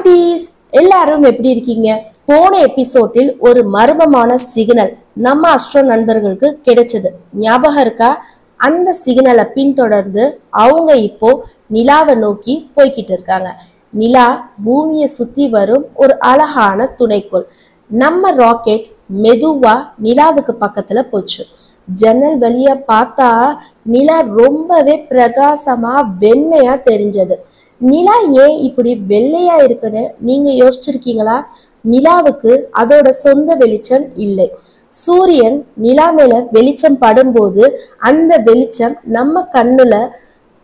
குட்டீஸ் எல்லாரும் எப்படி இருக்கீங்க? போன எபிசோடில் ஒரு மர்மமான சிக்னல் நம்ம அஸ்ட்ரோ நண்பர்களுக்கு கிடைச்சது, ஞாபகம் இருக்கா? அந்த சிக்னலை பின்தொடர்ந்து அவங்க இப்போ நிலாவை நோக்கி போய்கிட்டு இருக்காங்க. நிலா பூமியை சுத்தி வரும் ஒரு அழகான துணைக்கோள். நம்ம ராக்கெட் மெதுவா நிலாவுக்கு பக்கத்துல போச்சு. ஜன்னல் வழியா பார்த்தா நிலா ரொம்பவே பிரகாசமா வெண்மையா தெரிஞ்சது. நிலா ஏன் இப்படி வெள்ளையா இருக்குன்னு நீங்க யோசிச்சிருக்கீங்களா? நிலாவுக்கு அதோட சொந்த வெளிச்சம் இல்லை. சூரியன் நிலா மேல வெளிச்சம் படும்போது அந்த வெளிச்சம் நம்ம கண்ணுல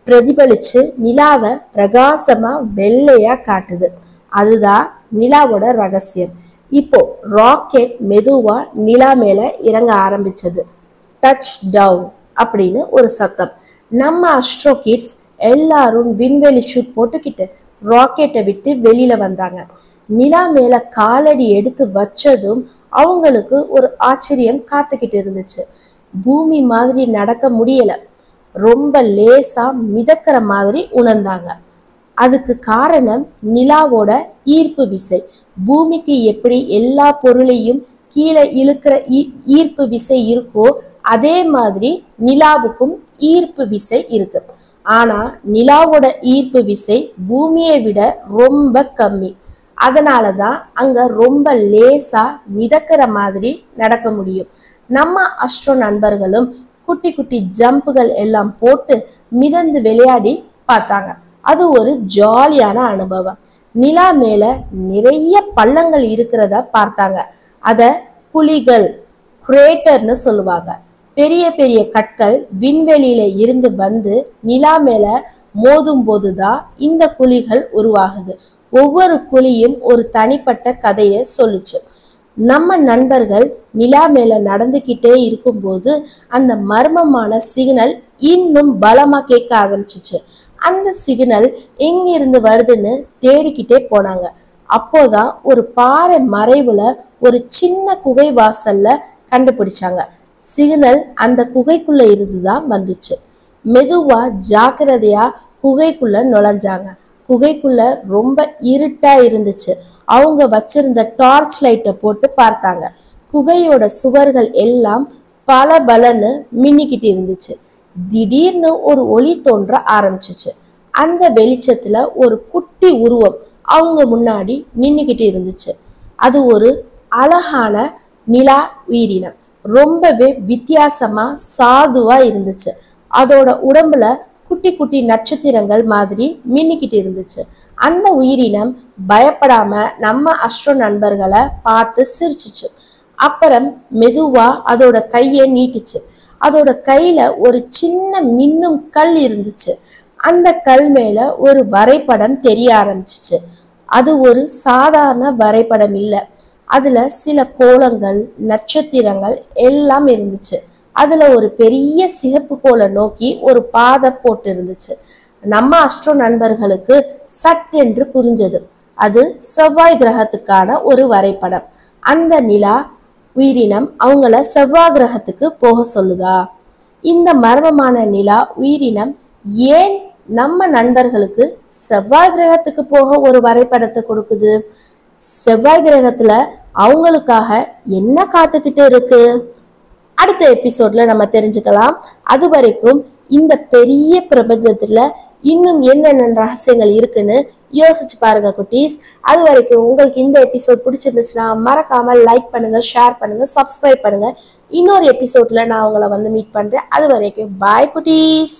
பிரதிபலிச்சு நிலாவை பிரகாசமா வெள்ளையா காட்டுது. அதுதான் நிலாவோட ரகசியம். இப்போ ராக்கெட் மெதுவா நிலா மேல இறங்க ஆரம்பிச்சது. டச் டவுன் அப்படின்னு ஒரு சத்தம். நம்ம அஸ்ட்ரோ கிட்ஸ் எல்லாரும் விண்வெளி ஷூட் போட்டுக்கிட்டு ராக்கெட்டை விட்டு வெளியில வந்தாங்க. நிலா மேல காலடி எடுத்து வச்சதும் அவங்களுக்கு ஒரு ஆச்சரியம் காத்துக்கிட்டு இருந்துச்சு. பூமி மாதிரி நடக்க முடியல, ரொம்ப லேசா மிதக்கிற மாதிரி உணர்ந்தாங்க. அதுக்கு காரணம் நிலாவோட ஈர்ப்பு விசை. பூமிக்கு எப்படி எல்லா பொருளையும் கீழே இழுக்கிற ஈர்ப்பு விசை இருக்கோ அதே மாதிரி நிலாவுக்கும் ஈர்ப்பு விசை இருக்கு. ஆனா நிலாவோட ஈர்ப்பு விசை பூமியை விட ரொம்ப கம்மி. அதனாலதான் அங்க ரொம்ப லேசா மிதக்கிற மாதிரி நடக்க முடியும். நம்ம அஸ்ட்ரோ நண்பர்களும் குட்டி குட்டி ஜம்புகள் எல்லாம் போட்டு மிதந்து விளையாடி பார்த்தாங்க. அது ஒரு ஜாலியான அனுபவம். நிலா மேல நிறைய பள்ளங்கள் இருக்கிறத பார்த்தாங்க. அத குழிகள், கிரேட்டர்னு சொல்லுவாங்க. பெரிய பெரிய கற்கள் விண்வெளியில இருந்து வந்து நிலா மேல மோதும் போதுதான் இந்த குழிகள் உருவாகுது. ஒவ்வொரு குழியும் ஒரு தனிப்பட்ட கதையை சொல்லுச்சு. நம்ம நண்பர்கள் நிலா மேல நடந்துகிட்டே இருக்கும்போது அந்த மர்மமான சிக்னல் இன்னும் பலமா கேட்க ஆரம்பிச்சிச்சு. அந்த சிக்னல் எங்கிருந்து வருதுன்னு தேடிக்கிட்டே போனாங்க. அப்போதான் ஒரு பாறை மறைவுல ஒரு சின்ன குகை வாசல்ல கண்டுபிடிச்சாங்க. சிக்னல் அந்த குகைக்குள்ள இருந்துதான் வந்துச்சு. மெதுவா ஜாக்கிரதையா குகைக்குள்ள நுழைஞ்சாங்க. குகைக்குள்ள ரொம்ப இருட்டா இருந்துச்சு. அவங்க வச்சிருந்த டார்ச் லைட்டை போட்டு பார்த்தாங்க. குகையோட சுவர்கள் எல்லாம் பல பலன்னு மின்னிக்கிட்டு இருந்துச்சு. திடீர்னு ஒரு ஒளி தோன்ற ஆரம்பிச்சிச்சு. அந்த வெளிச்சத்துல ஒரு குட்டி உருவம் அவங்க முன்னாடி நின்னுக்கிட்டு இருந்துச்சு. அது ஒரு அழகான நிலா உயிரினம். ரொம்பவே வித்தியாசமா சாதுவா இருந்துச்சு. அதோட உடம்புல குட்டி குட்டி நட்சத்திரங்கள் மாதிரி மின்னிக்கிட்டு இருந்துச்சு. அந்த உயிரினம் பயப்படாம நம்ம அஸ்ட்ரோ நண்பர்களை பார்த்து சிரிச்சுச்சு. அப்புறம் மெதுவா அதோட கையை நீட்டுச்சு. அதோட கையில ஒரு சின்ன மின்னும் கல் இருந்துச்சு. அந்த கல் மேல ஒரு வரைபடம் தெரிய ஆரம்பிச்சிச்சு. அது ஒரு சாதாரண வரைபடம் இல்லை. அதுல சில கோலங்கள், நட்சத்திரங்கள் எல்லாம் இருந்துச்சு. அதுல ஒரு பெரிய சிகப்பு கோலை நோக்கி ஒரு பாதை போட்டு இருந்துச்சு. நம்ம அஸ்ட்ரோ நண்பர்களுக்கு சட்டென்று புரிஞ்சது. அது செவ்வாய் கிரகத்துக்கான ஒரு வரைபடம். அந்த நிலா உயிரினம் அவங்கள செவ்வாய் கிரகத்துக்கு போக சொல்லுதா? இந்த மர்மமான நிலா உயிரினம் ஏன் நம்ம நண்பர்களுக்கு செவ்வாய் கிரகத்துக்கு போக ஒரு வரைபடத்தை கொடுக்குது? செவ்வாய் கிரகத்துல அவங்களுக்காக என்ன காத்துக்கிட்டு இருக்கு? அடுத்த எபிசோட்ல நம்ம தெரிஞ்சுக்கலாம். அது வரைக்கும் இந்த பெரிய பிரபஞ்சத்துல இன்னும் என்னென்ன ரகசியங்கள் இருக்குன்னு யோசிச்சு பாருங்க குட்டீஸ். அது வரைக்கும் உங்களுக்கு இந்த எபிசோட் பிடிச்சிருந்துச்சுன்னா மறக்காம லைக் பண்ணுங்க, ஷேர் பண்ணுங்க, சப்ஸ்கிரைப் பண்ணுங்க. இன்னொரு எபிசோட்ல நான் உங்களை மீட் பண்றேன். அது வரைக்கும் பாய் குட்டீஸ்.